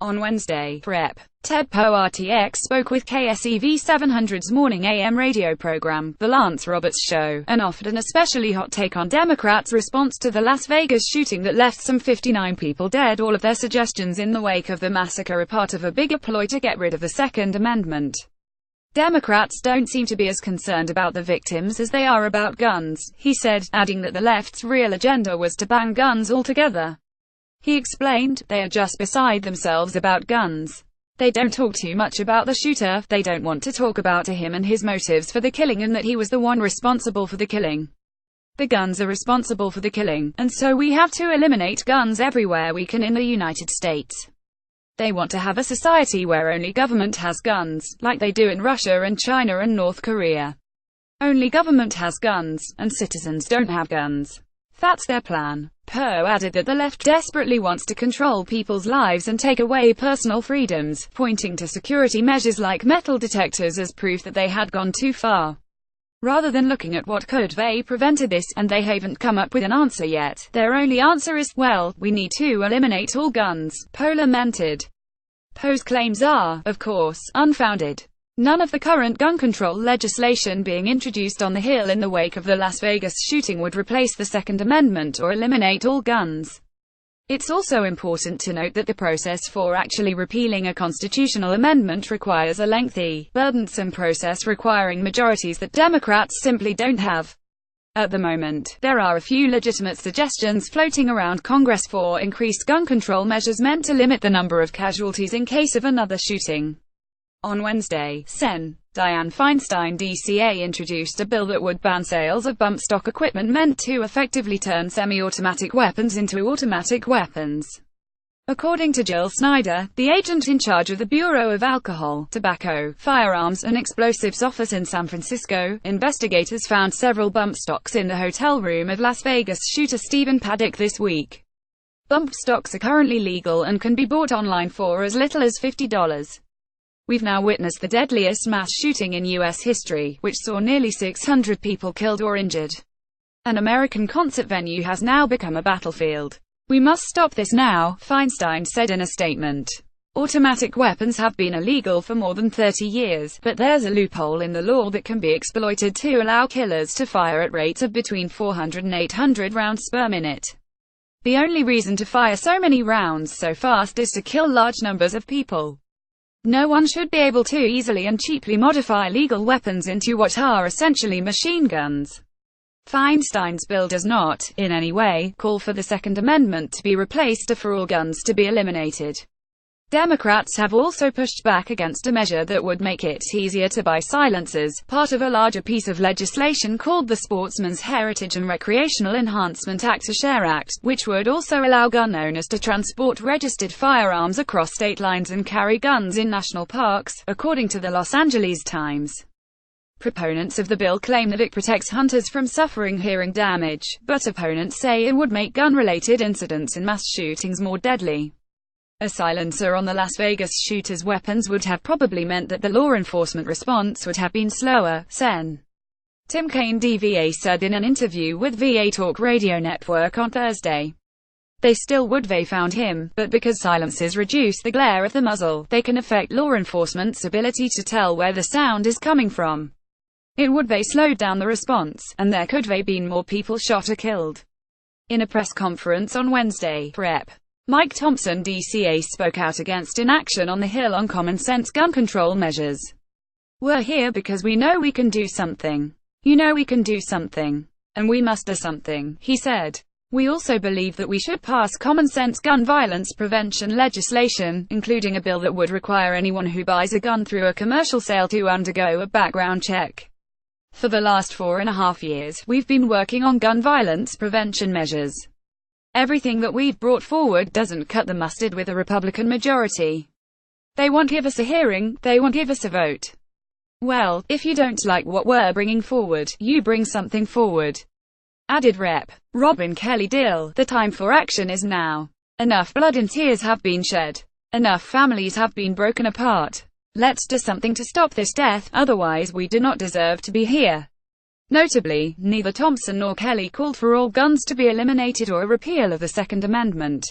On Wednesday, Rep. Ted Poe RTX spoke with KSEV 700's morning AM radio program, The Lance Roberts Show, and offered an especially hot take on Democrats' response to the Las Vegas shooting that left some 59 people dead. All of their suggestions in the wake of the massacre are part of a bigger ploy to get rid of the Second Amendment. Democrats don't seem to be as concerned about the victims as they are about guns, he said, adding that the left's real agenda was to ban guns altogether. He explained, they are just beside themselves about guns. They don't talk too much about the shooter, they don't want to talk about him and his motives for the killing and that he was the one responsible for the killing. The guns are responsible for the killing, and so we have to eliminate guns everywhere we can in the United States. They want to have a society where only government has guns, like they do in Russia and China and North Korea. Only government has guns, and citizens don't have guns. That's their plan. Poe added that the left desperately wants to control people's lives and take away personal freedoms, pointing to security measures like metal detectors as proof that they had gone too far. Rather than looking at what could have prevented this, and they haven't come up with an answer yet, their only answer is, well, we need to eliminate all guns, Poe lamented. Poe's claims are, of course, unfounded. None of the current gun control legislation being introduced on the Hill in the wake of the Las Vegas shooting would replace the Second Amendment or eliminate all guns. It's also important to note that the process for actually repealing a constitutional amendment requires a lengthy, burdensome process requiring majorities that Democrats simply don't have. At the moment, there are a few legitimate suggestions floating around Congress for increased gun control measures meant to limit the number of casualties in case of another shooting. On Wednesday, Sen. Dianne Feinstein DCA introduced a bill that would ban sales of bump stock equipment meant to effectively turn semi-automatic weapons into automatic weapons. According to Jill Snyder, the agent in charge of the Bureau of Alcohol, Tobacco, Firearms, and Explosives office in San Francisco, investigators found several bump stocks in the hotel room of Las Vegas shooter Stephen Paddock this week. Bump stocks are currently legal and can be bought online for as little as $50. We've now witnessed the deadliest mass shooting in U.S. history, which saw nearly 600 people killed or injured. An American concert venue has now become a battlefield. We must stop this now, Feinstein said in a statement. Automatic weapons have been illegal for more than 30 years, but there's a loophole in the law that can be exploited to allow killers to fire at rates of between 400 and 800 rounds per minute. The only reason to fire so many rounds so fast is to kill large numbers of people. No one should be able to easily and cheaply modify legal weapons into what are essentially machine guns. Feinstein's bill does not, in any way, call for the Second Amendment to be replaced or for all guns to be eliminated. Democrats have also pushed back against a measure that would make it easier to buy silencers, part of a larger piece of legislation called the Sportsman's Heritage and Recreational Enhancement Act, which would also allow gun owners to transport registered firearms across state lines and carry guns in national parks, according to the Los Angeles Times. Proponents of the bill claim that it protects hunters from suffering hearing damage, but opponents say it would make gun-related incidents and mass shootings more deadly. A silencer on the Las Vegas shooter's weapons would have probably meant that the law enforcement response would have been slower, Sen. Tim Kaine DVA said in an interview with VA Talk Radio Network on Thursday. They still would have found him, but because silencers reduce the glare of the muzzle, they can affect law enforcement's ability to tell where the sound is coming from. It would have slowed down the response, and there could have been more people shot or killed. In a press conference on Wednesday, Rep. Mike Thompson DCA spoke out against inaction on the Hill on common-sense gun control measures. We're here because we know we can do something. You know we can do something. And we must do something, he said. We also believe that we should pass common-sense gun violence prevention legislation, including a bill that would require anyone who buys a gun through a commercial sale to undergo a background check. For the last 4.5 years, we've been working on gun violence prevention measures. Everything that we've brought forward doesn't cut the mustard with a Republican majority. They won't give us a hearing, they won't give us a vote. Well, if you don't like what we're bringing forward, you bring something forward. Added Rep. Robin Kelly Dill, the time for action is now. Enough blood and tears have been shed. Enough families have been broken apart. Let's do something to stop this death, otherwise we do not deserve to be here. Notably, neither Thompson nor Kelly called for all guns to be eliminated or a repeal of the Second Amendment.